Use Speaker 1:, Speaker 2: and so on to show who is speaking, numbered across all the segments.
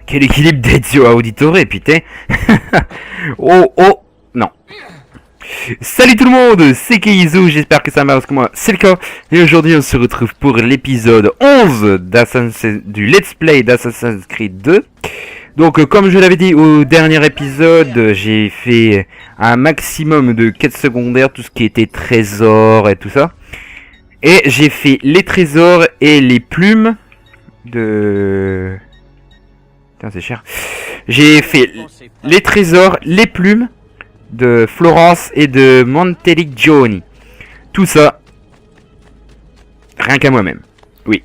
Speaker 1: Quel équilibre d'Ezio Auditore, putain. Oh, oh, non. Salut tout le monde, c'est Keizo, j'espère que ça marche comme moi, c'est le cas. Et aujourd'hui on se retrouve pour l'épisode 11 du Let's Play d'Assassin's Creed 2. Donc comme je l'avais dit au dernier épisode, j'ai fait un maximum de quêtes secondaires, tout ce qui était trésors et tout ça. Et j'ai fait les trésors et les plumes de... Putain c'est cher. J'ai fait les trésors, les plumes de Florence et de Monteriggioni. Tout ça, rien qu'à moi-même. Oui,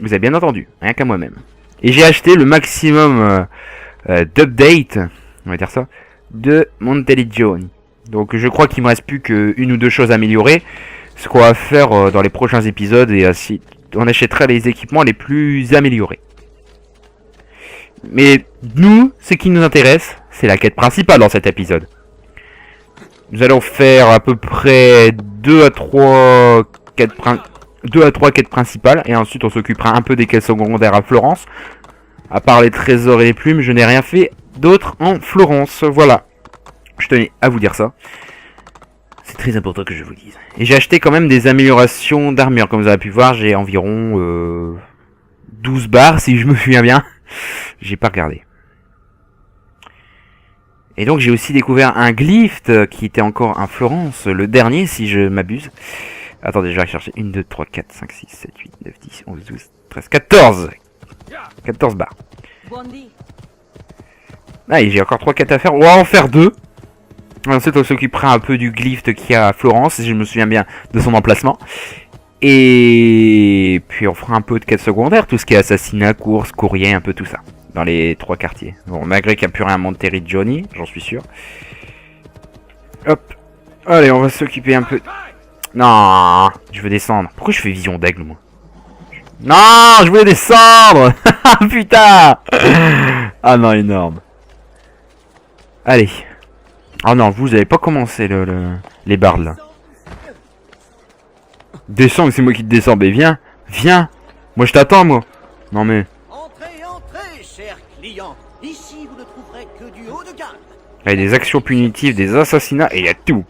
Speaker 1: vous avez bien entendu, rien qu'à moi-même. Et j'ai acheté le maximum d'update, on va dire ça, de Monteriggioni. Donc je crois qu'il me reste plus qu'une ou deux choses à améliorer. Ce qu'on va faire dans les prochains épisodes, et ainsi on achètera les équipements les plus améliorés. Mais nous, ce qui nous intéresse, c'est la quête principale dans cet épisode. Nous allons faire à peu près 2 à 3 quêtes principales. Et ensuite on s'occupera un peu des quêtes secondaires à Florence. À part les trésors et les plumes, je n'ai rien fait d'autre en Florence. Voilà. Je tenais à vous dire ça. C'est très important que je vous dise. Et j'ai acheté quand même des améliorations d'armure. Comme vous avez pu voir, j'ai environ 12 barres si je me souviens bien. J'ai pas regardé. Et donc j'ai aussi découvert un glyphe qui était encore à Florence, le dernier si je m'abuse. Attendez, je vais chercher 1, 2, 3, 4, 5, 6, 7, 8, 9, 10, 11, 12, 13, 14 14 barres. Ah, et j'ai encore 3 quêtes à faire, on va en faire 2. Ensuite on s'occupera un peu du glyphe qu'il y a à Florence, si je me souviens bien de son emplacement. Et puis on fera un peu de quêtes secondaires, tout ce qui est assassinat, course, courrier, un peu tout ça. Dans les 3 quartiers. Bon, malgré qu'il n'y a plus rien à Monteriggioni, j'en suis sûr. Hop. Allez, on va s'occuper un peu... Non, je veux descendre. Pourquoi je fais vision d'aigle, moi? Non, je voulais descendre. Putain. Ah non, énorme. Allez. Oh non, vous avez pas commencé les bardes, là. Descends, c'est moi qui te descends. Mais viens. Viens. Moi, je t'attends, moi. Non, mais...
Speaker 2: Entrez, chers clients. Ici, vous ne trouverez que du haut de gamme.
Speaker 1: Il y a des actions punitives, des assassinats, et il y a tout.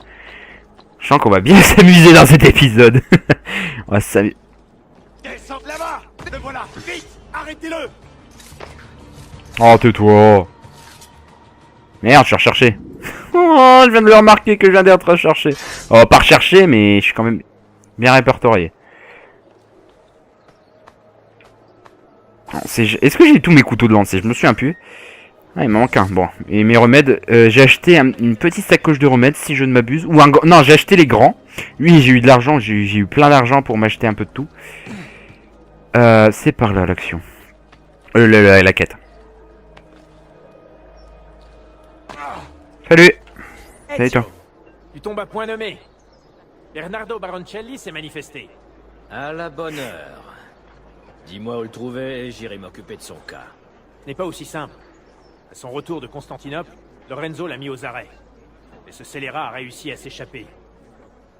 Speaker 1: Je sens qu'on va bien s'amuser dans cet épisode. On va s'amuser.
Speaker 2: Descendez là-bas. Le voilà. Vite, arrêtez-le.
Speaker 1: Oh, tais-toi. Merde, je suis recherché. Oh, je viens de le remarquer que je viens d'être recherché. Oh, pas recherché, mais je suis quand même bien répertorié. Est-ce que j'ai tous mes couteaux de lancer? Je me souviens plus. Ah, il m'en manque un. Bon, et mes remèdes, j'ai acheté une petite sacoche de remèdes, si je ne m'abuse. Ou un... Non, j'ai acheté les grands. Oui, j'ai eu de l'argent, j'ai eu plein d'argent pour m'acheter un peu de tout. C'est par là, l'action. La quête. Salut. Salut, toi.
Speaker 3: Tu tombes à point nommé. Bernardo Baroncelli s'est manifesté.
Speaker 4: À la bonne heure. Dis-moi où le trouver et j'irai m'occuper de son cas.
Speaker 3: Ce n'est pas aussi simple. À son retour de Constantinople, Lorenzo l'a mis aux arrêts. Mais ce scélérat a réussi à s'échapper.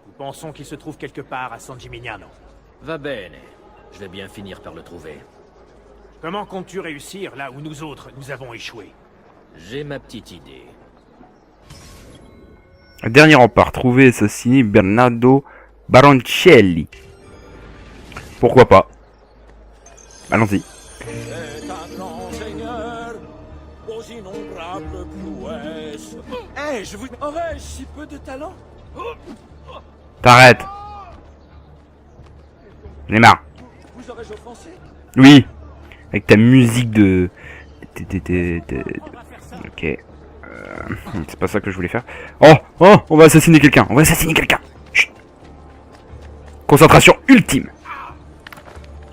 Speaker 3: Nous pensons qu'il se trouve quelque part à San Gimignano.
Speaker 4: Va bene. Je vais bien finir par le trouver.
Speaker 3: Comment comptes-tu réussir là où nous autres, nous avons échoué?
Speaker 4: J'ai ma petite idée.
Speaker 1: Dernier rempart, trouver et assassiner Bernardo Baroncelli. Pourquoi pas? Allons-y.
Speaker 2: C'est un grand seigneur aux innombrables prouesses. Eh, je vous... Aurais-je si peu de talent?
Speaker 1: T'arrêtes. J'en ai marre.
Speaker 2: Vous aurais-je offensé?
Speaker 1: Oui. Avec ta musique de... Ok. C'est pas ça que je voulais faire. Oh, oh, on va assassiner quelqu'un. On va assassiner quelqu'un. Chut. Concentration ultime.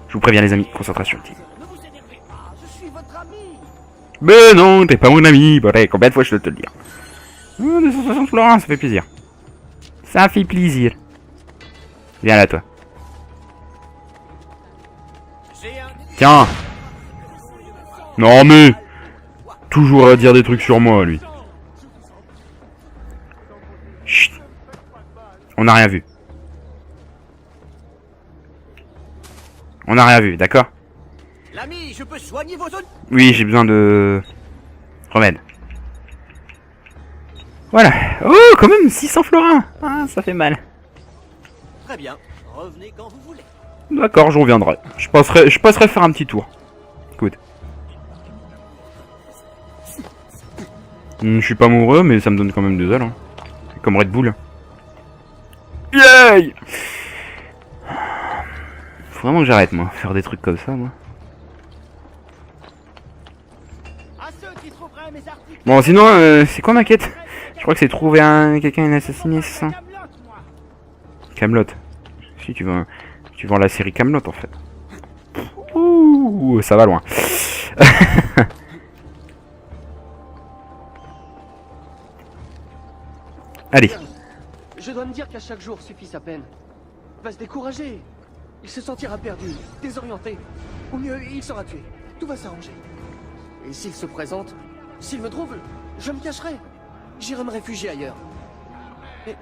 Speaker 1: Je vous préviens les amis, concentration ultime.
Speaker 2: Ne vous énervez pas, je suis votre ami.
Speaker 1: Mais non, t'es pas mon ami. Bon, allez, combien de fois je dois te le dire? Oh, 260 Florence, ça fait plaisir. Ça fait plaisir. Viens là, toi. Tiens. Non mais... Toujours à dire des trucs sur moi, lui. Chut. On n'a rien vu. On n'a rien vu, d'accord?
Speaker 5: L'ami, je peux soigner vos zones.
Speaker 1: Oui, j'ai besoin de... remède. Voilà. Oh, quand même, 600 florins. Ah, ça fait mal.
Speaker 5: Très bien. Revenez quand vous voulez.
Speaker 1: D'accord, je reviendrai. Je passerai faire un petit tour. Écoute. Je suis pas amoureux, mais ça me donne quand même des ailes. Hein. Comme Red Bull. Yay! Faut vraiment que j'arrête, moi. Faire des trucs comme ça, moi. Bon, sinon, c'est quoi ma quête? Je crois que c'est trouver quelqu'un et l'assassiner, c'est ça? Camelot. Si, tu vends la série Camelot, en fait. Ouh, ça va loin. Allez.
Speaker 6: Je dois me dire qu'à chaque jour suffit sa peine. Va se décourager. Il se sentira perdu, désorienté. Ou mieux, il sera tué. Tout va s'arranger. Et s'il se présente, s'il me trouve, je me cacherai. J'irai me réfugier ailleurs. Et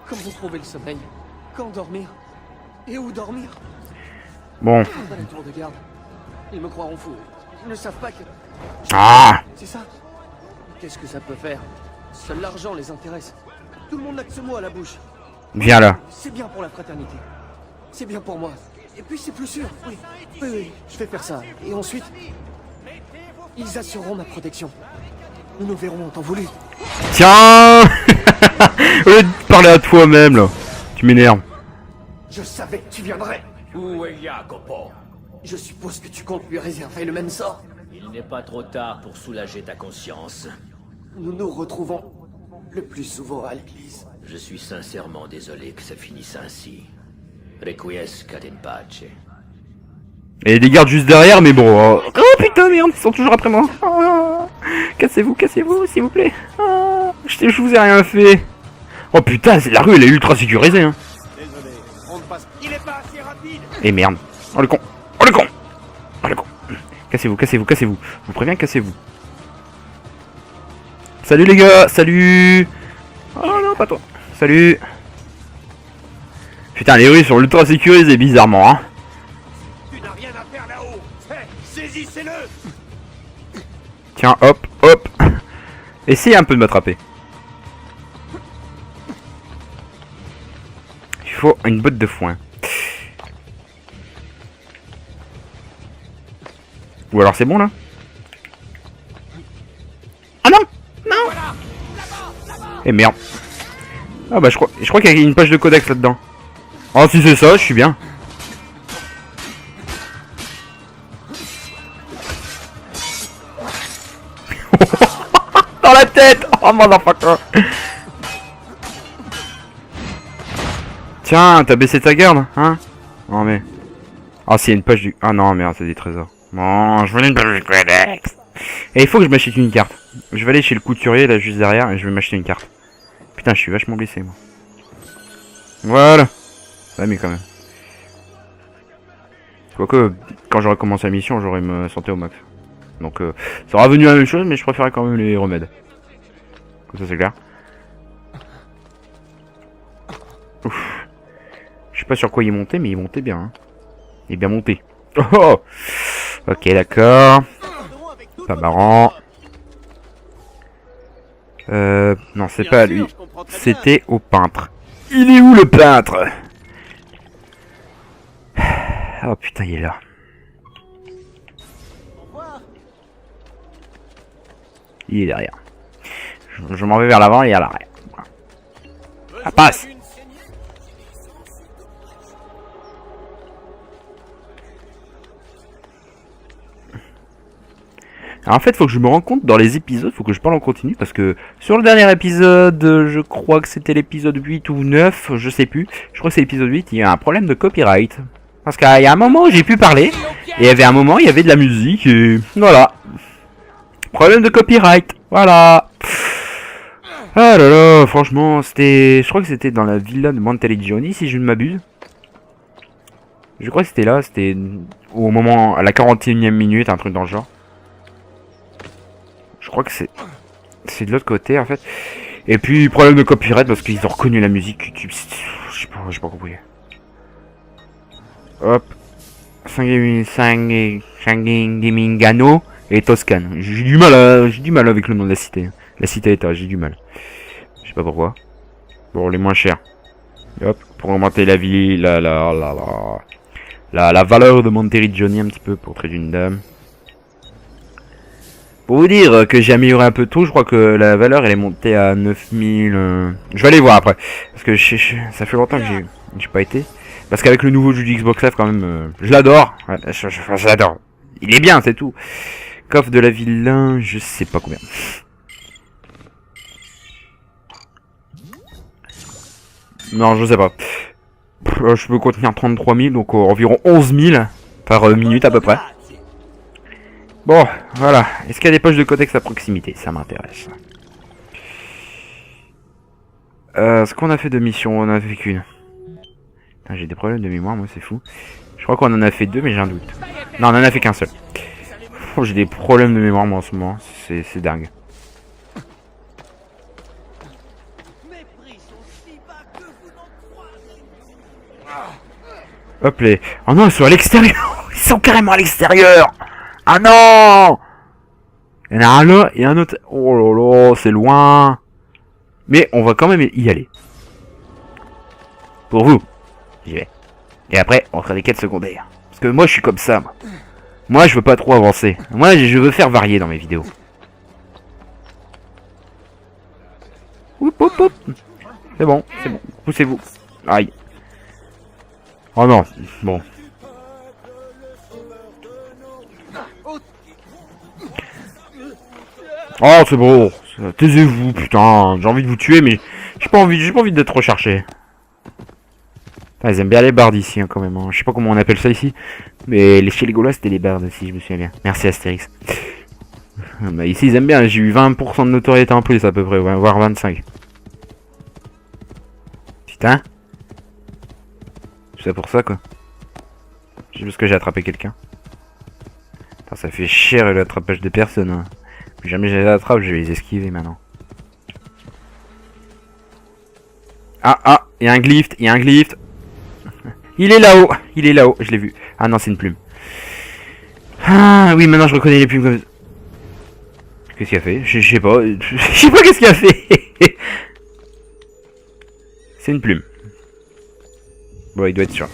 Speaker 6: comment trouver le sommeil? Quand dormir? Et où dormir?
Speaker 1: Bon.
Speaker 6: Pas la tour de garde. Ils me croiront fou. Ils ne savent pas que...
Speaker 1: Ah!
Speaker 6: C'est ça? Qu'est-ce que ça peut faire? Seul l'argent les intéresse. Tout le monde n'a que ce mot à la bouche.
Speaker 1: Viens là.
Speaker 6: C'est bien pour la fraternité. C'est bien pour moi. Et puis c'est plus sûr. Oui. Oui, je vais faire ça. Et ensuite, ils assureront ma protection. Nous nous verrons en temps voulu.
Speaker 1: Tiens. Au lieu de parler à toi-même, là. Tu m'énerves.
Speaker 6: Je savais que tu viendrais.
Speaker 4: Où est Jacopo?
Speaker 6: Je suppose que tu comptes lui réserver le même sort.
Speaker 4: Il n'est pas trop tard pour soulager ta conscience.
Speaker 6: Nous nous retrouvons le plus souvent à l'église.
Speaker 4: Je suis sincèrement désolé que ça finisse ainsi. Requiescat in pace.
Speaker 1: Et des gardes juste derrière, mais bon. Oh putain, merde, ils sont toujours après moi. Ah, cassez-vous, s'il vous plaît. Ah, je vous ai rien fait. Oh putain, la rue, elle est ultra sécurisée. Hein.
Speaker 2: Désolé, on ne passe. Il est pas assez rapide.
Speaker 1: Et merde. Oh le con. Oh le con. Oh le con. Cassez-vous. Je vous préviens, cassez-vous. Salut les gars, salut. Oh non, pas toi. Salut. Putain, les rues sont ultra sécurisées, bizarrement, hein.
Speaker 2: Tu n'as rien à faire là-haut. Saisissez-le.
Speaker 1: Tiens, hop, hop. Essayez un peu de m'attraper. Il faut une botte de foin. Ou alors c'est bon là? Ah non! Non! Eh merde. Ah bah je crois qu'il y a une page de codex là-dedans. Oh si c'est ça, je suis bien. Dans la tête! Oh motherfucker! Tiens, t'as baissé ta garde, hein? Non mais... Ah c'est une page du... Ah non merde, c'est des trésors. Bon, je voulais une page du codex. Et il faut que je m'achète une carte. Je vais aller chez le couturier là juste derrière et je vais m'acheter une carte. Putain, je suis vachement blessé moi. Voilà. Ouais mais quand même. Quoique, quand j'aurai commencé la mission, j'aurai me santé au max. Donc ça aura venu la même chose, mais je préférais quand même les remèdes. Comme ça c'est clair. Ouf. Je sais pas sur quoi il montait, mais il montait bien. Hein. Il est bien monté. Oh, oh. Ok, d'accord. Pas marrant. Non, c'est pas à lui. C'était au peintre. Il est où le peintre? Oh putain, il est là. Il est derrière. Je m'en vais vers l'avant et à l'arrière. Ça passe. Alors en fait, faut que je me rende compte dans les épisodes, faut que je parle en continu parce que sur le dernier épisode, je crois que c'était l'épisode 8 ou 9, je sais plus. Je crois que c'est l'épisode 8, il y a un problème de copyright. Parce qu'il y a un moment où j'ai pu parler, et il y avait un moment, il y avait de la musique, et voilà. Problème de copyright, voilà. Ah là là, franchement, c'était... Je crois que c'était dans la villa de Monteliggioni, si je ne m'abuse. Je crois que c'était là, c'était au moment, à la 41e minute, un truc dans le genre. Je crois que c'est de l'autre côté en fait. Et puis problème de copyright parce qu'ils ont reconnu la musique YouTube. Je sais pas compris. Hop. Sangimingano et Toscane. J'ai du mal avec le nom de la cité. La cité-état, j'ai du mal. Je sais pas pourquoi. Bon, les moins chers. Et hop, pour augmenter la vie, la valeur de Monteriggioni un petit peu pour traiter une dame. Pour vous dire que j'ai amélioré un peu tout, je crois que la valeur elle est montée à 9000. Je vais aller voir après. Parce que ça fait longtemps que j'ai pas été. Parce qu'avec le nouveau jeu du Xbox Live quand même, je l'adore. Ouais, je l'adore. Il est bien, c'est tout. Coffre de la vilain, je sais pas combien. Non, je sais pas. Je peux contenir 33 000, donc environ 11 000 par minute à peu près. Bon, voilà. Est-ce qu'il y a des poches de codex à proximité? Ça m'intéresse. Ce qu'on a fait de mission, on en a fait qu'une. J'ai des problèmes de mémoire, moi, c'est fou. Je crois qu'on en a fait deux, mais j'ai un doute. Non, on en a fait qu'un seul. Oh, j'ai des problèmes de mémoire, moi, en ce moment. C'est dingue. Hop les... Oh non, ils sont à l'extérieur. Ils sont carrément à l'extérieur. Ah non. Il y en a un là et un autre... Oh là là, c'est loin. Mais on va quand même y aller. Pour vous. J'y vais. Et après, on fera des quêtes secondaires. Parce que moi, je suis comme ça, moi. Moi, je veux pas trop avancer. Moi, je veux faire varier dans mes vidéos. Oup, oup, oup. C'est bon, c'est bon. Poussez-vous. Aïe. Oh non, bon. Oh, c'est bon. Taisez-vous, putain. J'ai envie de vous tuer, mais j'ai pas envie d'être recherché. Ah, ils aiment bien les bardes ici, hein, quand même. Hein. Je sais pas comment on appelle ça ici. Mais chez les Gaulois, c'était les bardes, si je me souviens bien. Merci Astérix. Bah, ici, ils aiment bien. J'ai eu 20% de notoriété en plus, à peu près. Voire 25. Putain. C'est pour ça, quoi. C'est parce que j'ai attrapé quelqu'un. Ça fait cher l'attrapage de personnes. Hein. Plus jamais je les attrape, je vais les esquiver maintenant. Ah, il y a un glyph, il y a un glyph. Il est là-haut, je l'ai vu. Ah non, c'est une plume. Ah oui, maintenant je reconnais les plumes comme... Qu'est-ce qu'il a fait? Je sais pas. Je sais pas qu'est-ce qu'il a fait. C'est une plume. Bon, il doit être sur...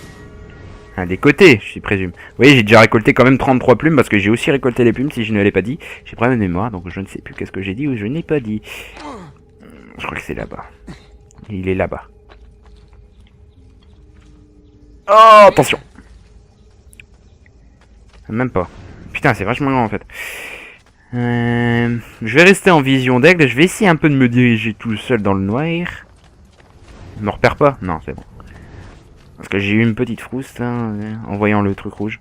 Speaker 1: Un des côtés, je présume. Vous voyez, j'ai déjà récolté quand même 33 plumes parce que j'ai aussi récolté les plumes si je ne l'ai pas dit. J'ai pas de mémoire, donc je ne sais plus qu'est-ce que j'ai dit ou je n'ai pas dit. Je crois que c'est là-bas. Il est là-bas. Oh, attention. Même pas. Putain, c'est vachement grand en fait. Je vais rester en vision d'aigle. Je vais essayer un peu de me diriger tout seul dans le noir. Il me repère pas? Non, c'est bon. Parce que j'ai eu une petite frousse hein, en voyant le truc rouge.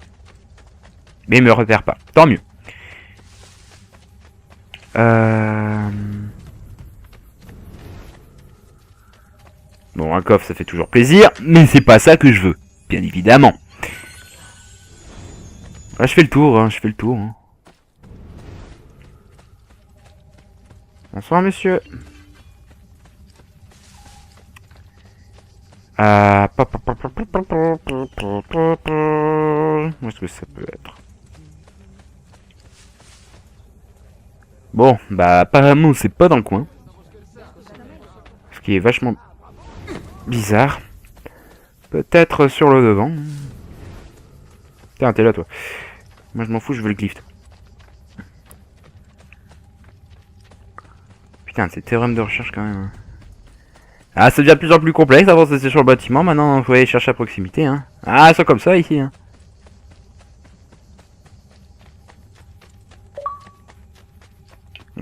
Speaker 1: Mais il me repère pas. Tant mieux. Bon, un coffre, ça fait toujours plaisir. Mais c'est pas ça que je veux. Bien évidemment. Ah, je fais le tour. Hein, je fais le tour. Hein. Bonsoir, monsieur. Où est-ce que ça peut être? Bon, bah apparemment c'est pas dans le coin. Ce qui est vachement bizarre. Peut-être sur le devant. Tiens, t'es là toi. Moi je m'en fous, je veux le glyph. Putain, c'est théorème de recherche quand même. Ah, ça devient de plus en plus complexe. Avant c'était sur le bâtiment, maintenant il faut aller chercher à proximité. Hein. Ah, c'est comme ça ici. Hein.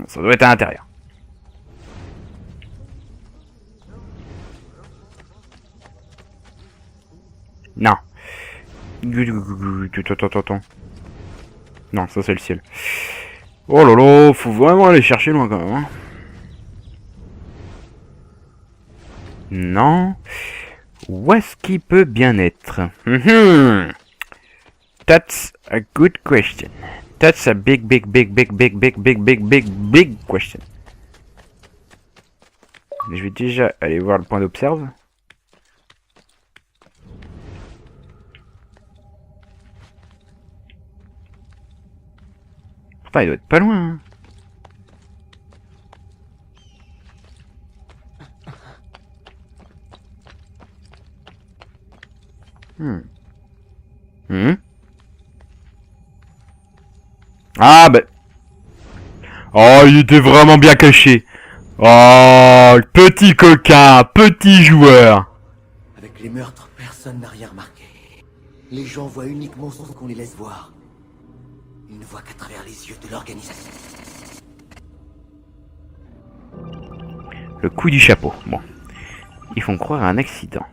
Speaker 1: Ça doit être à l'intérieur. Non. Attends. Non, ça c'est le ciel. Oh là là, faut vraiment aller chercher loin quand même. Hein. Non. Où est-ce qu'il peut bien être? That's a good question. That's a big question. Je vais déjà aller voir le point d'observe. Pourtant, il doit être pas loin. Hein. Ah, bah... Oh, il était vraiment bien caché. Oh, petit coquin, petit joueur.
Speaker 5: Avec les meurtres, personne n'a rien remarqué. Les gens voient uniquement ce qu'on les laisse voir. Ils ne voient qu'à travers les yeux de l'organisation.
Speaker 1: Le coup du chapeau. Bon. Ils font croire à un accident.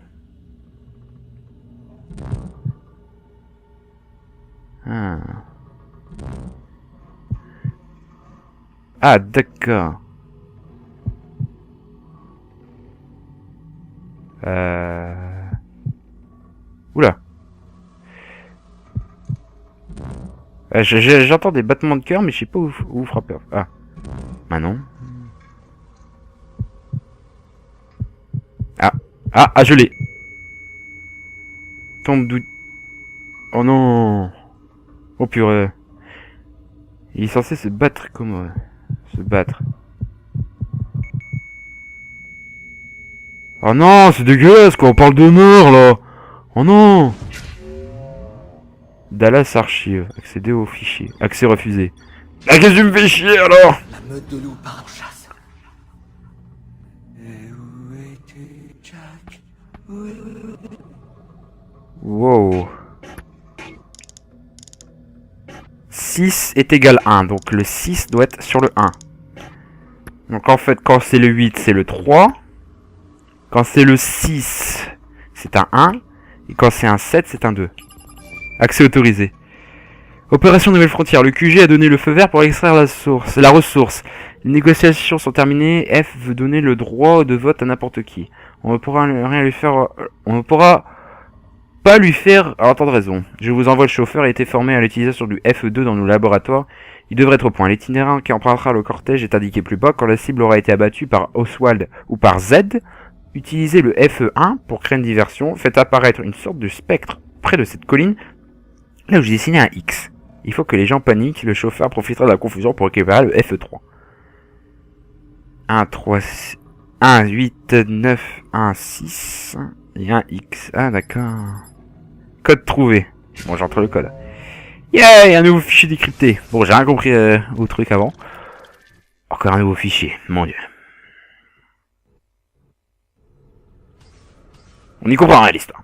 Speaker 1: Ah. Ah, d'accord. Oula. J'entends des battements de cœur, mais je sais pas où frapper. Ah. Ah non. Ah, je l'ai. Tombe d'où... Oh non. Oh purée. Il est censé se battre comme... se battre. Oh non, c'est dégueulasse quoi, on parle de mort là. Oh non. Dallas Archive. Accéder au fichier. Accès refusé. Ah, qu'est-ce que tu me fais chier alors?
Speaker 5: La meute de loups part en chasse. Et où es-tu, Jack?
Speaker 1: Wow. 6 est égal 1, donc le 6 doit être sur le 1. Donc en fait, quand c'est le 8, c'est le 3. Quand c'est le 6, c'est un 1. Et quand c'est un 7, c'est un 2. Accès autorisé. Opération Nouvelle Frontière. Le QG a donné le feu vert pour extraire la ressource. Les négociations sont terminées. F veut donner le droit de vote à n'importe qui. On ne pourra rien lui faire... On ne pourra pas lui faire... Alors, tant de raison. Je vous envoie le chauffeur. Il a été formé à l'utilisation du FE2 dans nos laboratoires. Il devrait être au point. L'itinéraire qui empruntera le cortège est indiqué plus bas. Quand la cible aura été abattue par Oswald ou par Z, utilisez le FE1 pour créer une diversion. Faites apparaître une sorte de spectre près de cette colline, là où j'ai dessiné un X. Il faut que les gens paniquent. Le chauffeur profitera de la confusion pour récupérer le FE3. 1, 3, 1, 8, 9, 1, 6 et un X. Ah, d'accord. Code trouvé. Bon, j'entre le code. Yeah, un nouveau fichier décrypté. Bon, j'ai rien compris au truc avant. Encore un nouveau fichier, mon dieu. On y comprend rien l'histoire.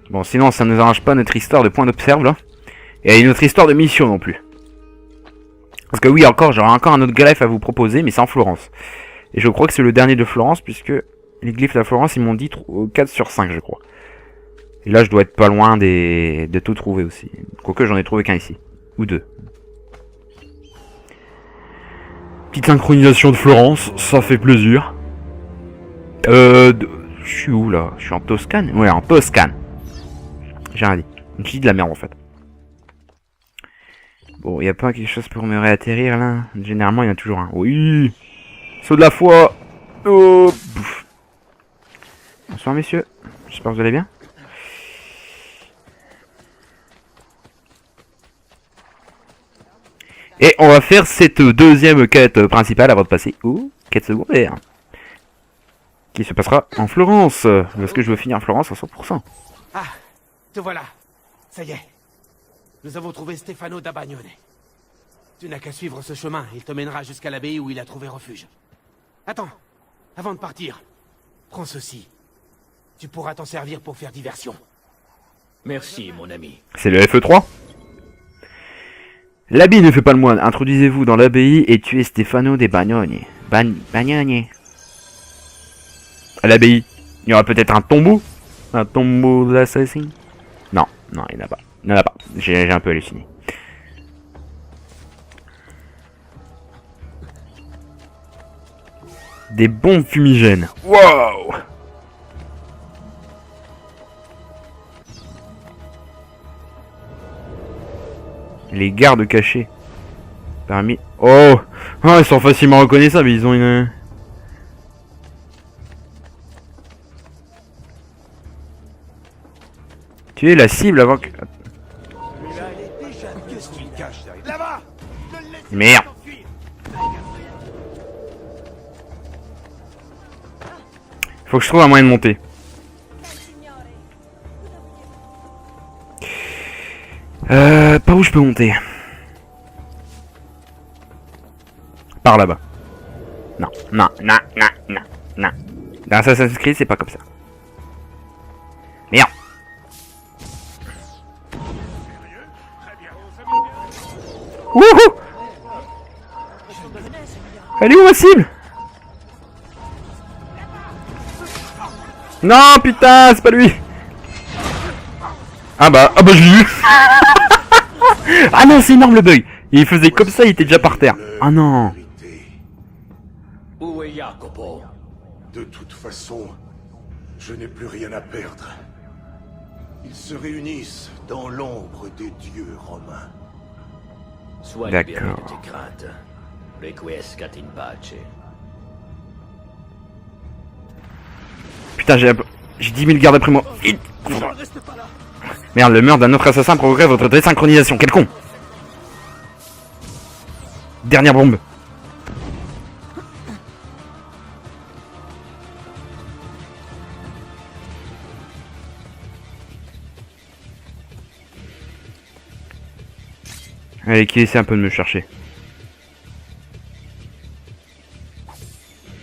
Speaker 1: Bon, sinon ça ne nous arrange pas notre histoire de point d'observe là. Et notre histoire de mission non plus. Parce que oui, encore, j'aurai encore un autre greffe à vous proposer, mais c'est en Florence. Et je crois que c'est le dernier de Florence, puisque les glyphes de la Florence, ils m'ont dit 4 sur 5, je crois. Et là, je dois être pas loin de tout trouver aussi. Quoique, j'en ai trouvé qu'un ici. Ou deux. Petite synchronisation de Florence, ça fait plaisir. Je suis où là? Je suis en Toscane? Ouais, en Toscane. J'ai rien dit. Je dis de la merde en fait. Bon, y a pas quelque chose pour me réatterrir là? Généralement, il y en a toujours un. Oui! Saut de la foi! Oh! Bouf. Bonsoir messieurs. J'espère que vous allez bien. Et on va faire cette deuxième quête principale avant de passer aux quêtes secondaires. Qui se passera en Florence. Parce que je veux finir Florence à 100%.
Speaker 7: Ah, te voilà. Ça y est. Nous avons trouvé Stefano da Bagnone. Tu n'as qu'à suivre ce chemin. Il te mènera jusqu'à l'abbaye où il a trouvé refuge. Attends. Avant de partir, prends ceci. Tu pourras t'en servir pour faire diversion.
Speaker 4: Merci, mon ami.
Speaker 1: C'est le FE3. L'abbaye ne fait pas le moine. Introduisez-vous dans l'abbaye et tuez Stefano da Bagnone. Bagnone. À l'abbaye, il y aura peut-être un tombeau. Un tombeau d'assassin. Non, non, il n'y en a pas. Il n'y en a pas. J'ai un peu halluciné. Des bombes fumigènes. Wow! Les gardes cachés. Parmi... Oh! Oh, ils sont facilement reconnaissables, ils ont une... Tuer la cible avant que...
Speaker 2: Déjà, qu'est-ce qu'il cache derrière? Là-bas! Ne le laissez
Speaker 1: Merde.
Speaker 2: pas s'enfuir.
Speaker 1: Faut que je trouve un moyen de monter. Par où je peux monter? Par là-bas. Non, non, non, non, non, non. Dans Assassin's Creed, c'est pas comme ça. Merde. Wouhou! Elle est où ma cible? Non, putain, c'est pas lui. Ah bah je l'ai eu. Ah non, c'est énorme le bug. Il faisait comme ça, il était déjà par terre. Ah non.
Speaker 4: Où est Jacopo?
Speaker 8: De toute façon, je n'ai plus rien à perdre. Ils se réunissent dans l'ombre des dieux romains.
Speaker 4: Sois libéré
Speaker 1: D'accord.
Speaker 4: de tes craintes. Requiescat in pace.
Speaker 1: Putain, j'ai 10 000 gardes après moi. Vite. Merde, le meurtre d'un autre assassin provoquerait votre désynchronisation. Quel con. Dernière bombe. Allez, qui essaie un peu de me chercher.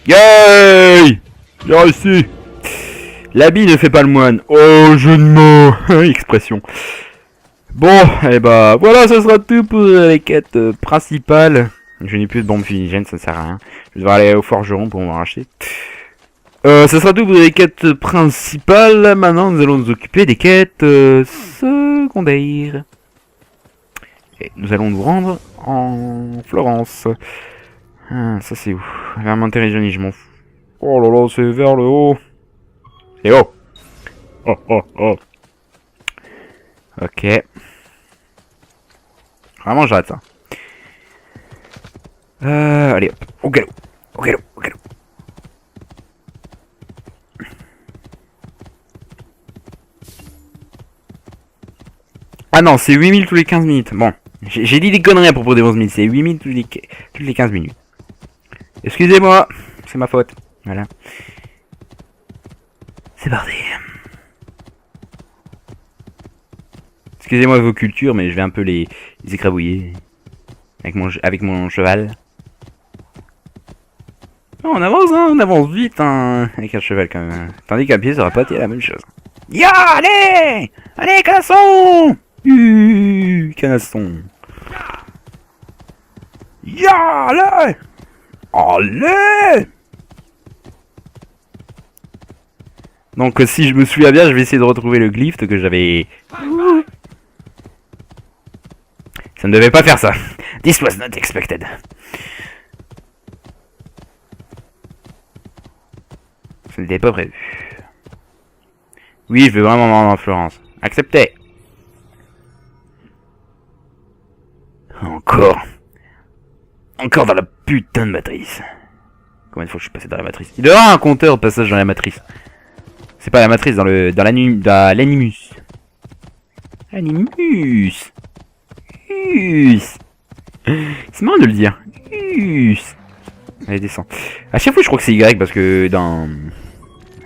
Speaker 1: Yay! J'ai réussi! L'habit ne fait pas le moine. Oh, jeu de mots! Expression. Bon, et bah voilà, ça sera tout pour les quêtes principales. Je n'ai plus de bombes fumigènes, ça ne sert à rien. Je vais devoir aller au forgeron pour m'en racheter. Ça sera tout pour les quêtes principales. Maintenant, nous allons nous occuper des quêtes secondaires. Et nous allons nous rendre en Florence. Ah, ça c'est où? Vers Monteriggioni, je m'en fous. Oh là là, c'est vers le haut. C'est haut. Oh oh oh. Ok. Vraiment, j'arrête ça. Allez hop. Au galop. Au galop. Au galop. Ah non, c'est 8000 tous les 15 minutes. Bon. J'ai dit des conneries à propos des 11 000. C'est 8000 toutes les 15 minutes. Excusez-moi. C'est ma faute. Voilà. C'est parti. Excusez-moi vos cultures, mais je vais un peu les écrabouiller. Avec mon cheval. Non, on avance, hein, on avance vite, hein, avec un cheval quand même. Tandis qu'à pied, ça aurait pas été la même chose. Ya, allez! Allez, canasson! Canasson. Ya, allez! Allez! Donc si je me souviens bien, je vais essayer de retrouver le glyphe que j'avais... Ça ne devait pas faire ça. This was not expected. Ce n'était pas prévu. Oui, je veux vraiment me rendre en Florence. Accepté. Encore. Encore dans la putain de matrice. Combien de fois je suis passé dans la matrice? Il doit y avoir un compteur au passage dans la matrice. C'est pas la matrice, dans l'animus. Animus. C'est marrant de le dire. Allez, descends. À chaque fois, je crois que c'est Y parce que dans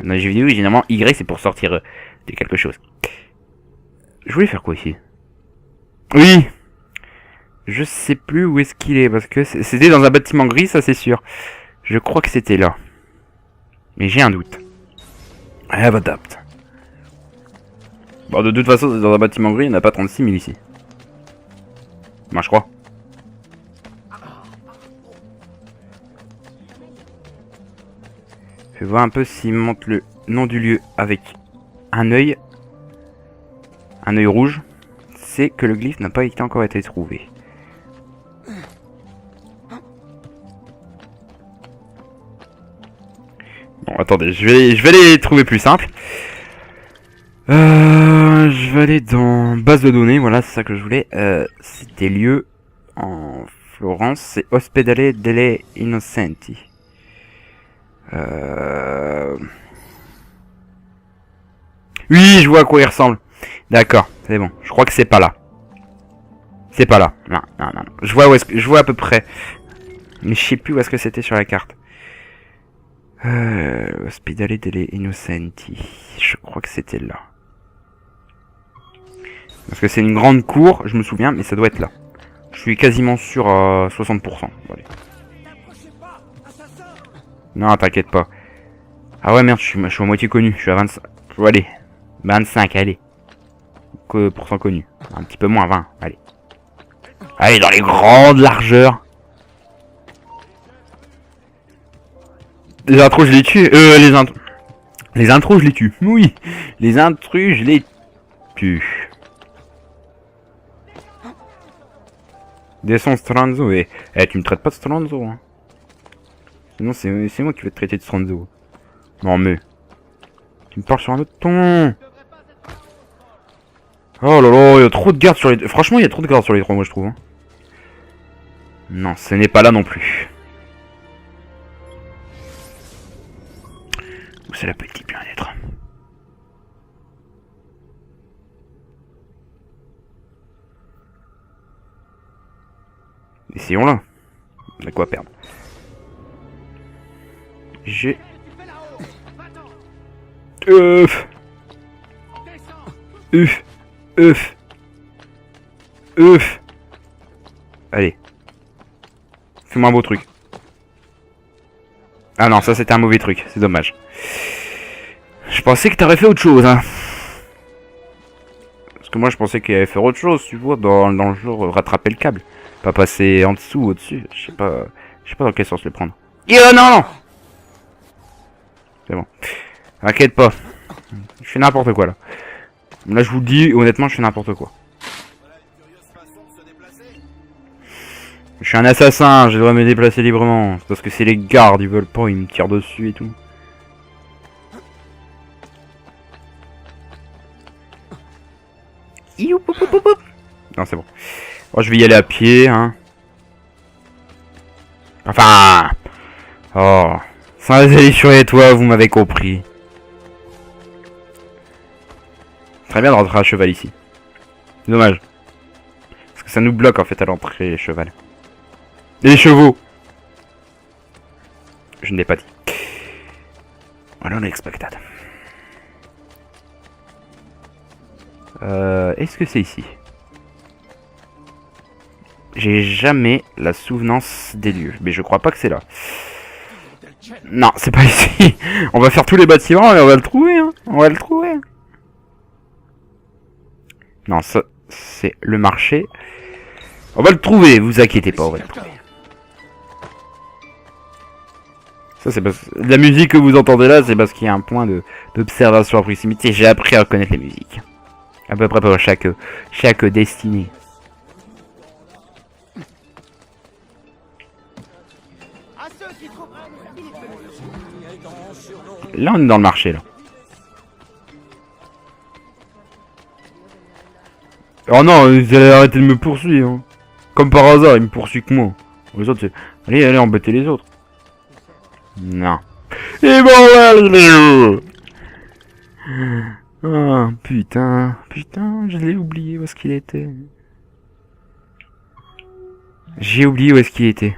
Speaker 1: les jeux vidéo, généralement, Y c'est pour sortir de quelque chose. Je voulais faire quoi ici? Oui. Je sais plus où est-ce qu'il est parce que c'était dans un bâtiment gris, ça c'est sûr. Je crois que c'était là. Mais j'ai un doute. I have a doubt. Bon, de toute façon, dans un bâtiment gris, il n'y en a pas 36 000 ici. Moi, je crois. Je vais voir un peu s'il montre le nom du lieu avec un œil. Un œil rouge. C'est que le glyphe n'a pas encore été trouvé. Bon, attendez, je vais les trouver plus simple. Je vais aller dans base de données, voilà, c'est ça que je voulais. C'est des lieux en Florence, c'est Ospedale delle Innocenti. Oui, je vois à quoi il ressemble. D'accord, c'est bon, je crois que c'est pas là. C'est pas là. Non, non, non. Je vois où est-ce que... Je vois à peu près. Mais je sais plus où est-ce que c'était sur la carte. Ospedale delle Innocenti. Je crois que c'était là. Parce que c'est une grande cour, je me souviens, mais ça doit être là. Je suis quasiment sûr à 60%. Bon, allez. Non, t'inquiète pas. Ah ouais, merde, je suis à moitié connu. Je suis à 25. Bon, allez. 25, allez. Pourcent connu. Un petit peu moins, 20, allez. Allez, dans les grandes largeurs. Les intros, je les tue. Les intros, je les tue. Oui. Les intrus, je les tue. Descends Stranzo. Et tu me traites pas de Stranzo. Hein. Sinon, c'est moi qui vais te traiter de Stranzo. Non, mais... Tu me parles sur un autre ton. Oh là là, il y a trop de gardes sur les... Franchement, il y a trop de gardes sur les 3, moi, je trouve. Hein. Non, ce n'est pas là non plus. Où c'est la petite bien-être? Essayons-la. On a quoi perdre. J'ai... Uf. Allez. Fais-moi un beau truc. Ah non, ça c'était un mauvais truc. C'est dommage. Je pensais que t'aurais fait autre chose, hein. Parce que moi je pensais qu'il allait faire autre chose, tu vois, dans le genre rattraper le câble. Pas passer en dessous ou au-dessus. Je sais pas dans quel sens le prendre. Non. C'est bon. T'inquiète pas. Je fais n'importe quoi là. Là je vous le dis, honnêtement je fais n'importe quoi. Je suis un assassin, je dois me déplacer librement. C'est parce que c'est les gardes, ils veulent pas, ils me tirent dessus et tout. Non c'est bon. Oh, je vais y aller à pied, hein. Enfin... Oh... Sans aller sur les toits, vous m'avez compris. Très bien de rentrer à cheval ici. Dommage. Parce que ça nous bloque en fait à l'entrée les chevals. Et les chevaux. Je ne l'ai pas dit. Voilà, on est expectade. Est-ce que c'est ici? J'ai jamais la souvenance des lieux. Mais je crois pas que c'est là. Non, c'est pas ici. On va faire tous les bâtiments et on va le trouver. Hein. On va le trouver. Non, ça, c'est le marché. On va le trouver, vous inquiétez pas, on va le trouver. Ça, c'est parce que la musique que vous entendez là, c'est parce qu'il y a un point d'observation à proximité. J'ai appris à reconnaître les musiques. À peu près pour chaque destinée. Là, on est dans le marché, là. Oh non, ils allaient arrêter de me poursuivre. Hein. Comme par hasard, ils me poursuivent que moi. Les autres, c'est... Allez, embêtez les autres. Non. Et bon, ah, putain, je l'ai oublié où est-ce qu'il était. J'ai oublié où est-ce qu'il était.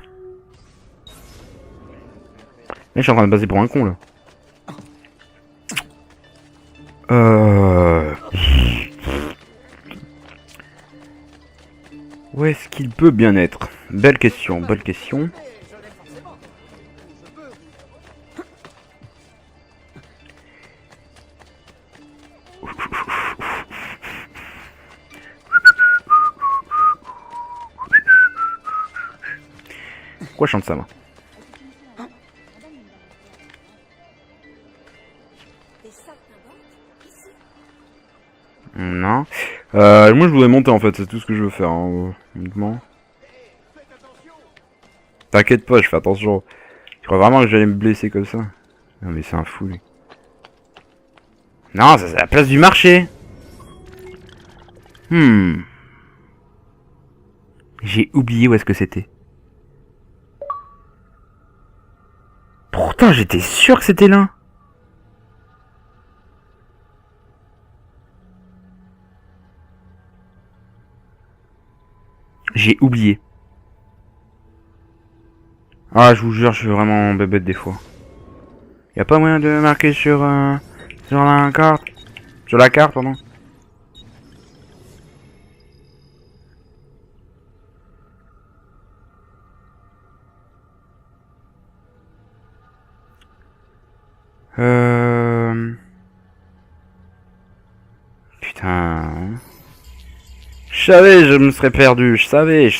Speaker 1: Là, je suis en train de passer pour un con, là. Où est-ce qu'il peut bien être? Belle question, belle question. Pourquoi je chante ça, moi? Non. Moi je voudrais monter en fait, c'est tout ce que je veux faire, hein, uniquement. T'inquiète pas, je fais attention. Je crois vraiment que j'allais me blesser comme ça. Non mais c'est un fou lui. Non, ça c'est la place du marché. J'ai oublié où est-ce que c'était. Pourtant j'étais sûr que c'était là. J'ai oublié. Ah, je vous jure, je suis vraiment bébête des fois. Y a pas moyen de marquer sur la carte? Sur la carte, pardon. Putain. Je savais, je me serais perdu. Je savais.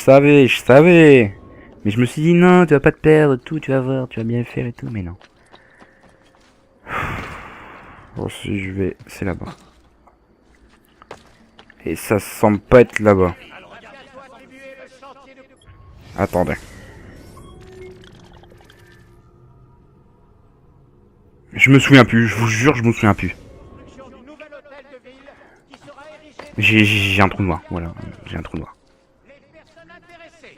Speaker 1: Mais je me suis dit non, tu vas pas te perdre, tout, tu vas voir, tu vas bien le faire et tout, mais non. Bon, si je vais, c'est là-bas. Et ça semble pas être là-bas. Attendez. Je me souviens plus, je vous jure, je me souviens plus. J'ai un trou noir, voilà, j'ai un trou noir.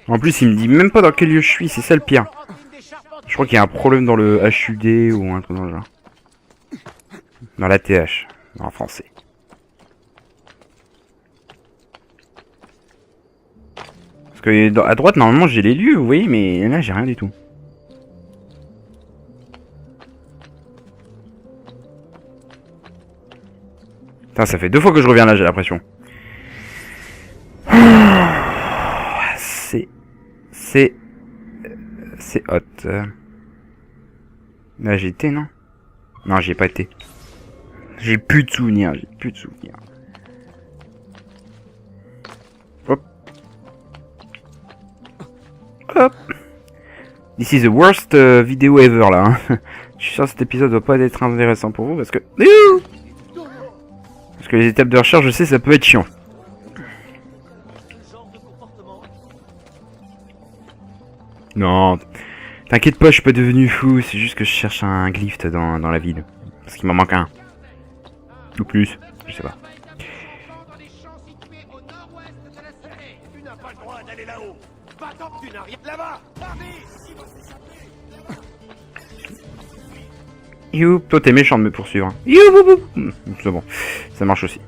Speaker 1: En plus, il me dit même pas dans quel lieu je suis, c'est ça le pire. Je crois qu'il y a un problème dans le HUD ou un truc dans le genre. Dans la TH, en français. Parce que à droite, normalement, j'ai les lieux, vous voyez, mais là, j'ai rien du tout. Putain, ça fait 2 fois que je reviens là, j'ai l'impression. C'est hot. Là, j'ai été, non? Non, j'y ai pas été. J'ai plus de souvenirs, Hop. Hop. This is the worst vidéo ever, là. Hein. Je suis sûr que cet épisode doit pas être intéressant pour vous, parce que... Parce que les étapes de recherche, je sais, ça peut être chiant. Non, t'inquiète pas, je suis pas devenu fou, c'est juste que je cherche un glyph dans la ville. Parce qu'il m'en manque un. Ou plus, je sais pas. Youp, toi t'es méchant de me poursuivre. Hein. Youp, c'est bon, ça marche aussi.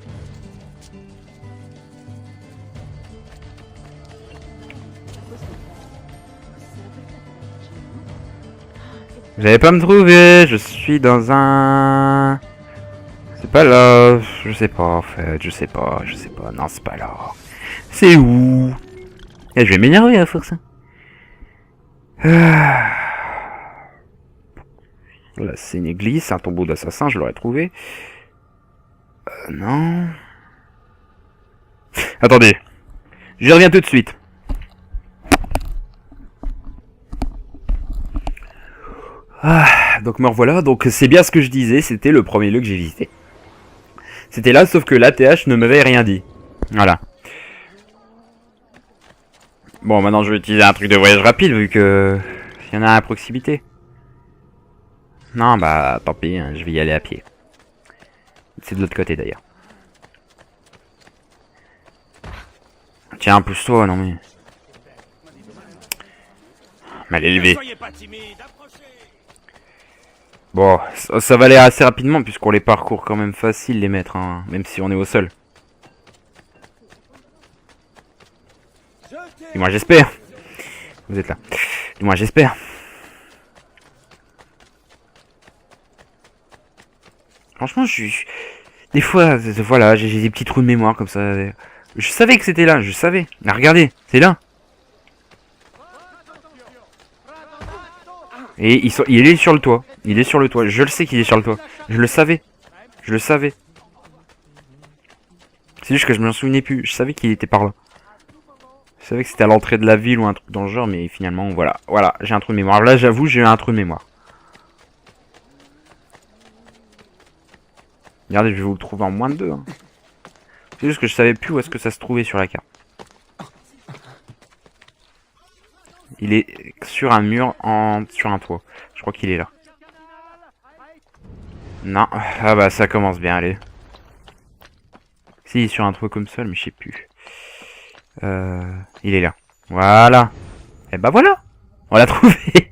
Speaker 1: Vous allez pas me trouver, je suis dans un... C'est pas là, je sais pas en fait, je sais pas, non c'est pas là. C'est où? Et je vais m'énerver à force. Là c'est une église, un tombeau d'assassin, je l'aurais trouvé. Non. Attendez, je reviens tout de suite. Ah, donc me revoilà, donc c'est bien ce que je disais, c'était le premier lieu que j'ai visité. C'était là, sauf que l'ATH ne m'avait rien dit. Voilà. Bon, maintenant je vais utiliser un truc de voyage rapide, vu que... il y en a à proximité. Non, bah, tant pis, hein, je vais y aller à pied. C'est de l'autre côté, d'ailleurs. Tiens, pousse-toi, non mais... Mal élevé. Bon, ça va aller assez rapidement puisqu'on les parcourt quand même facile les mettre, hein, même si on est au sol. Du moins j'espère. Vous êtes là. Du moins j'espère. Franchement, des fois, voilà, j'ai des petits trous de mémoire comme ça. Je savais que c'était là, je savais. Là, regardez, c'est là. Et il est sur le toit. Il est sur le toit. Je le sais qu'il est sur le toit. Je le savais. Je le savais. C'est juste que je m'en souvenais plus. Je savais qu'il était par là. Je savais que c'était à l'entrée de la ville ou un truc dans le genre. Mais finalement, voilà. Voilà, j'ai un trou de mémoire. Là, j'avoue, j'ai un trou de mémoire. Regardez, je vais vous le trouver en moins de 2. Hein. C'est juste que je savais plus où est-ce que ça se trouvait sur la carte. Il est sur un mur, sur un toit. Je crois qu'il est là. Non. Ah bah ça commence bien, allez. Si, sur un toit comme ça, mais je sais plus. Il est là. Voilà. Et bah voilà. On l'a trouvé.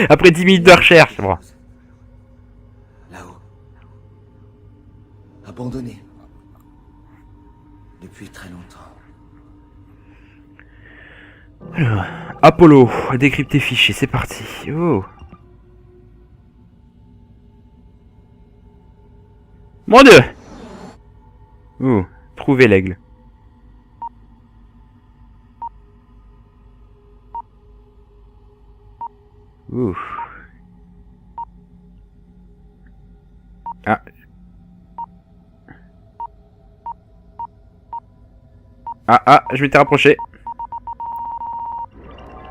Speaker 1: Après 10 minutes de recherche. Bon.
Speaker 5: Là-haut. Abandonné. Depuis très longtemps.
Speaker 1: Alors, Apollo, décrypter fichier, c'est parti. Oh. Mon Dieu! Oh, trouver l'aigle. Ouh. Ah. Ah, je m'étais rapproché.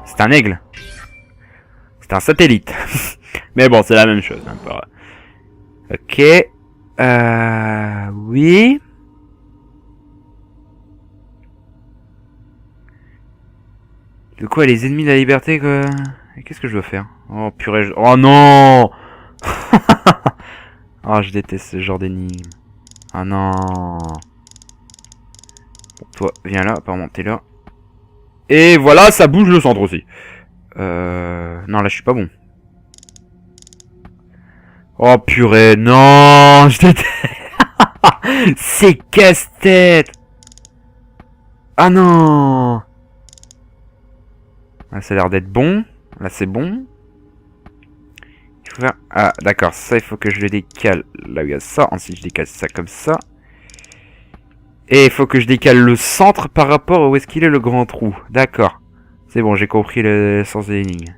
Speaker 1: C'est un aigle. C'est un satellite. Mais bon, c'est la même chose. Hein, pas... Ok. Oui. De quoi, les ennemis de la liberté, quoi? Qu'est-ce que je dois faire? Oh purée, oh non. Oh, je déteste ce genre d'énigme. Ah non. Bon, toi, viens là, pas remonter là. Et voilà, ça bouge le centre aussi. Non, là, je suis pas bon. Oh purée, non. Je déteste. C'est casse-tête. Ah non. Là, ça a l'air d'être bon. Là, c'est bon. Il faut faire... Ah, d'accord. Ça, il faut que je le décale là où il y a ça. Ensuite, je décale ça comme ça. Et il faut que je décale le centre par rapport à où est-ce qu'il est le grand trou. D'accord. C'est bon, j'ai compris le sens de l'énigme.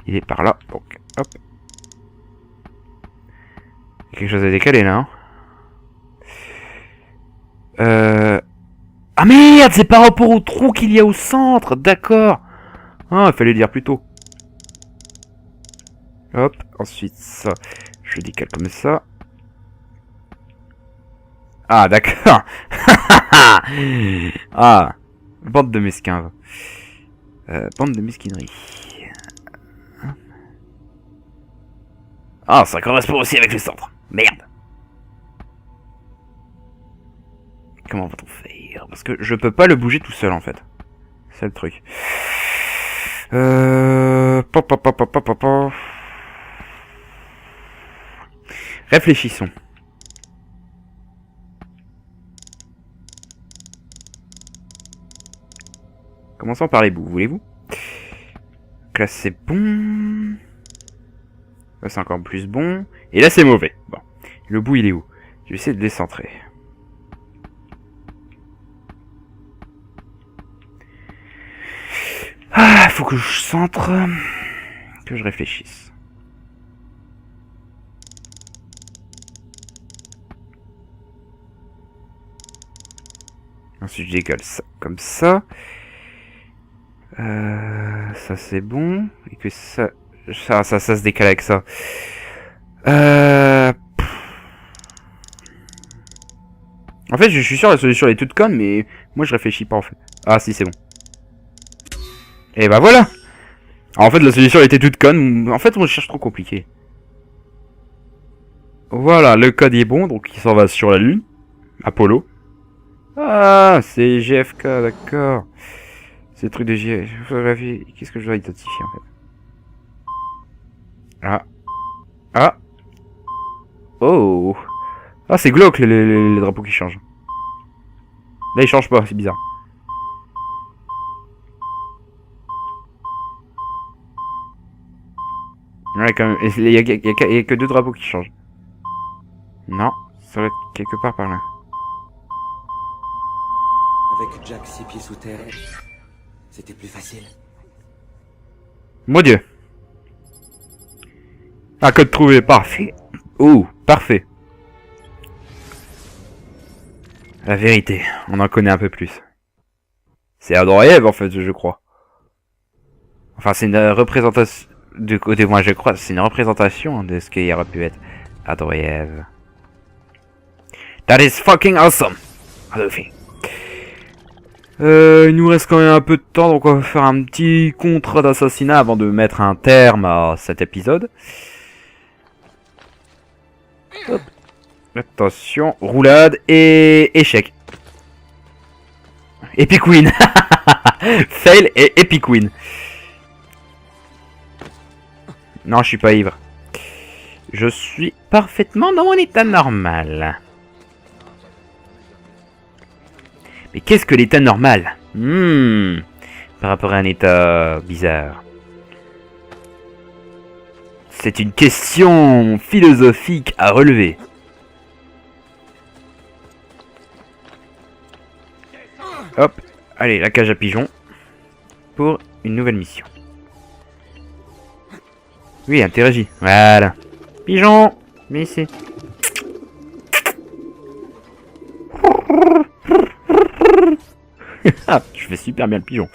Speaker 1: Il est par là. Donc, hop. Il y a quelque chose à décaler là. Hein. Ah merde, c'est par rapport au trou qu'il y a au centre. D'accord. Ah, il fallait le dire plus tôt. Hop, ensuite ça, je le décale comme ça. Ah, d'accord. Ah, bande de mesquins. Bande de mesquinerie. Ah, ça correspond aussi avec le centre. Merde. Comment va-t-on faire? Parce que je peux pas le bouger tout seul en fait. C'est le truc. Réfléchissons. Commençons par les bouts, voulez-vous? Là c'est bon. Là c'est encore plus bon. Et là c'est mauvais. Bon. Le bout il est où? Je vais essayer de décentrer. Ah, faut que je centre. Que je réfléchisse. Ensuite je décale ça comme ça. Ça c'est bon. Et que ça se décale avec ça. En fait je suis sûr la solution est toute conne, mais moi je réfléchis pas en fait. Ah si c'est bon. Et bah voilà. Alors, en fait la solution était toute conne. En fait on cherche trop compliqué. Voilà, le code est bon, donc il s'en va sur la lune. Apollo. Ah, c'est GFK, d'accord. C'est le truc de photographie. Qu'est-ce que je dois identifier en fait? Ah. Ah. Oh. Ah, c'est glauque les drapeaux qui changent. Là, ils changent pas, c'est bizarre. Ouais, quand même. Il y a que deux drapeaux qui changent. Non, ça doit être quelque part par là.
Speaker 5: Avec Jack 6 pieds sous terre, c'était plus facile.
Speaker 1: Mon Dieu. Ah, code trouvé, parfait. Oh, parfait. La vérité, on en connaît un peu plus. C'est Adam et Ève, en fait, je crois. Enfin, c'est une représentation... Du côté moi, je crois, c'est une représentation de ce qu'il aurait pu être Adam et Ève. That is fucking awesome. Adolphe. Il nous reste quand même un peu de temps, donc on va faire un petit contrat d'assassinat avant de mettre un terme à cet épisode. Hop. Attention, roulade et échec. Epic win. Fail et epic win. Non, je suis pas ivre. Je suis parfaitement dans mon état normal. Mais qu'est-ce que l'état normal? Par rapport à un état bizarre. C'est une question philosophique à relever. Hop, allez, la cage à pigeons. Pour une nouvelle mission. Oui, interagis. Voilà. Pigeon, mais ici. Je fais super bien le pigeon.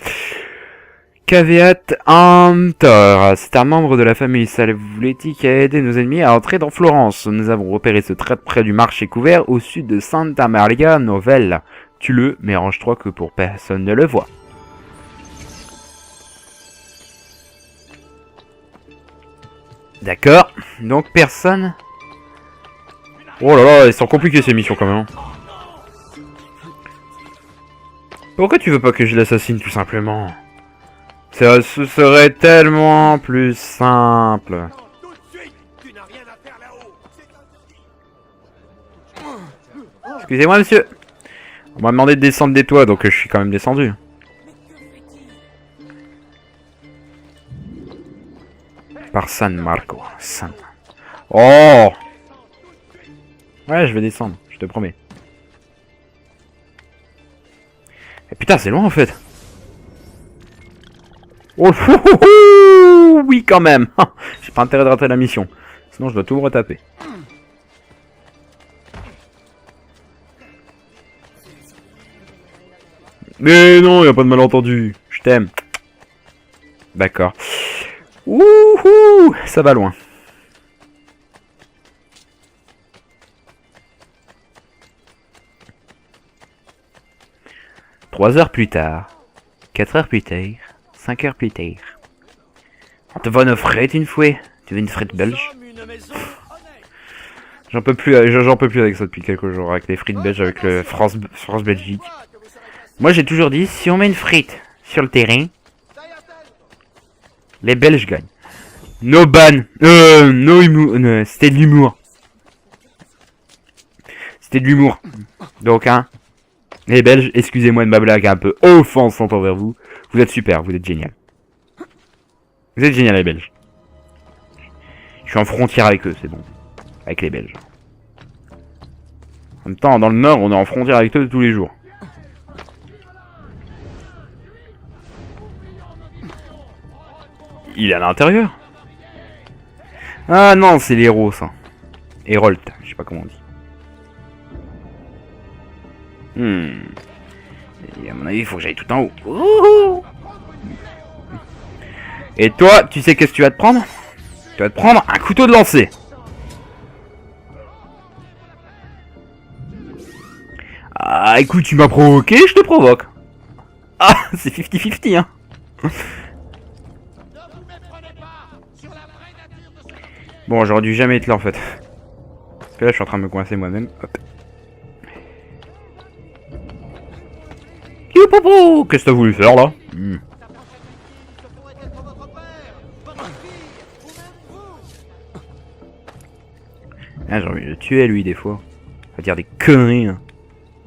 Speaker 1: Caveat emptor. C'est un membre de la famille Salvuletti qui a aidé nos ennemis à entrer dans Florence. Nous avons repéré ce traître près du marché couvert au sud de Santa Maria Novella. Tue-le, mais range-toi que pour personne ne le voit. D'accord, donc personne. Oh là là, elles sont compliquées ces missions quand même. Pourquoi tu veux pas que je l'assassine tout simplement? Ce serait tellement plus simple. Excusez-moi monsieur. On m'a demandé de descendre des toits donc je suis quand même descendu. Par San Marco. Oh! Ouais, je vais descendre, je te promets. Et putain, c'est loin en fait. Oh, oui, quand même. J'ai pas intérêt de rater la mission. Sinon, je dois tout me retaper. Mais non, y a pas de malentendu. Je t'aime. D'accord. Wouhou, ça va loin. Trois heures plus tard, 4 heures plus tard, 5 heures plus tard. On te va une frette une fouet. Tu veux une frette belge? J'en peux plus avec ça depuis quelques jours, avec les frites belges, avec le France-Belgique. Moi j'ai toujours dit, si on met une frite sur le terrain, les Belges gagnent. No ban. No humour. C'était de l'humour. C'était de l'humour. Donc, hein. Les Belges, excusez-moi de ma blague un peu offensante envers vous. Vous êtes super, vous êtes génial. Vous êtes génial les Belges. Je suis en frontière avec eux, c'est bon. Avec les Belges. En même temps, dans le Nord, on est en frontière avec eux tous les jours. Il est à l'intérieur. Ah non, c'est l'héros ça. Hérold, je sais pas comment on dit. Et à mon avis, il faut que j'aille tout en haut. Ouhou. Et toi, tu sais qu'est-ce que tu vas te prendre? Tu vas te prendre un couteau de lancer. Ah, écoute, tu m'as provoqué, je te provoque. Ah, c'est 50-50, hein. Bon, j'aurais dû jamais être là, en fait. Parce que là, je suis en train de me coincer moi-même. Hop. Youpopo, qu'est-ce que t'as voulu faire, là? Ah, j'ai envie de le tuer, lui, des fois. Il va dire des conneries, hein.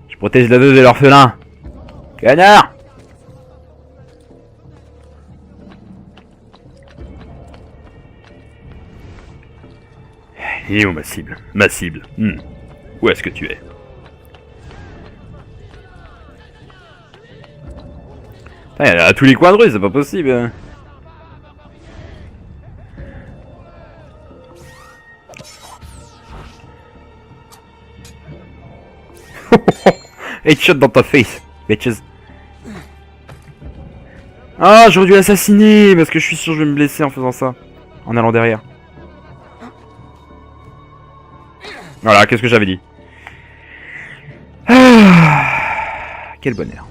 Speaker 1: Je protège la veuve et l'orphelin. Canard! Et où ma cible? Ma cible. Où est-ce que tu es? Il y a à tous les coins de rue, c'est pas possible. Headshot dans ta face, bitches. Ah, j'aurais dû l'assassiner parce que je suis sûr que je vais me blesser en faisant ça. En allant derrière. Voilà, qu'est-ce que j'avais dit? Ah, quel bonheur.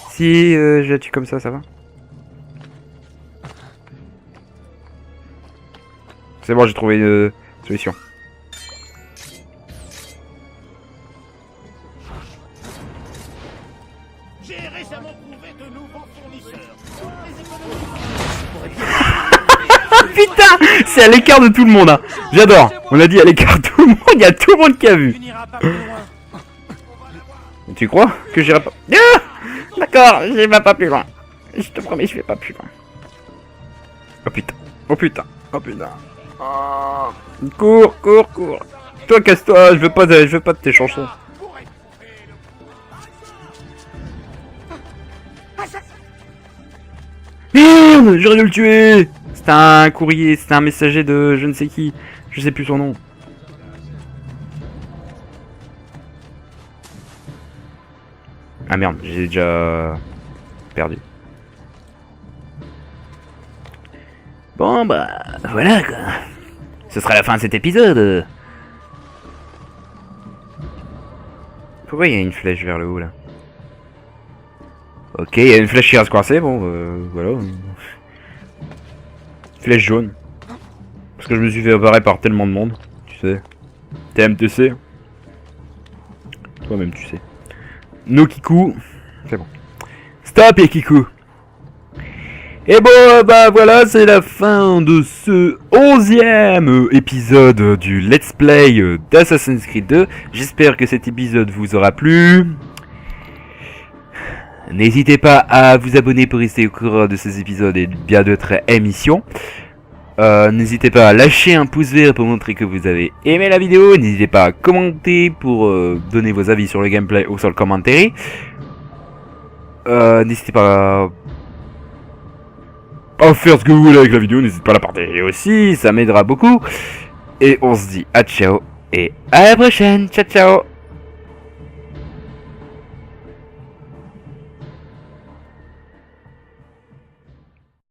Speaker 1: Si je la tue comme ça va? C'est bon, j'ai trouvé une solution.
Speaker 2: J'ai récemment trouvé de nouveaux fournisseurs.
Speaker 1: Putain, c'est à l'écart de tout le monde, hein. J'adore. On a dit à l'écart de tout il y a tout le monde qui a vu.
Speaker 3: Tu n'iras pas plus loin.
Speaker 1: Tu crois que j'irai pas... Ah, d'accord, j'y vais pas plus loin. Je te promets, je vais pas plus loin. Oh putain, oh putain, oh putain. Oh. Cours, cours, cours. Toi, casse-toi, je veux pas de tes chansons. Merde, j'aurais dû le tuer. C'était un courrier, c'était un messager de je ne sais qui. Je sais plus son nom. Ah merde, j'ai déjà perdu. Bon bah voilà quoi. Ce sera la fin de cet épisode. Pourquoi il y a une flèche vers le haut là? Ok, il y a une flèche qui reste coincée, bon voilà. Flèche jaune. Parce que je me suis fait opérer par tellement de monde, tu sais. TMTC. Toi-même tu sais. No Kiku. C'est bon. Stop et Kiku. Et bon, bah voilà, c'est la fin de ce 11e épisode du Let's Play d'Assassin's Creed 2. J'espère que cet épisode vous aura plu. N'hésitez pas à vous abonner pour rester au courant de ces épisodes et bien d'autres émissions. N'hésitez pas à lâcher un pouce vert pour montrer que vous avez aimé la vidéo. N'hésitez pas à commenter pour donner vos avis sur le gameplay ou sur le commentaire. N'hésitez pas à faire ce que vous voulez avec la vidéo. N'hésitez pas à la partager aussi, ça m'aidera beaucoup. Et on se dit à ciao et à la prochaine. Ciao ciao.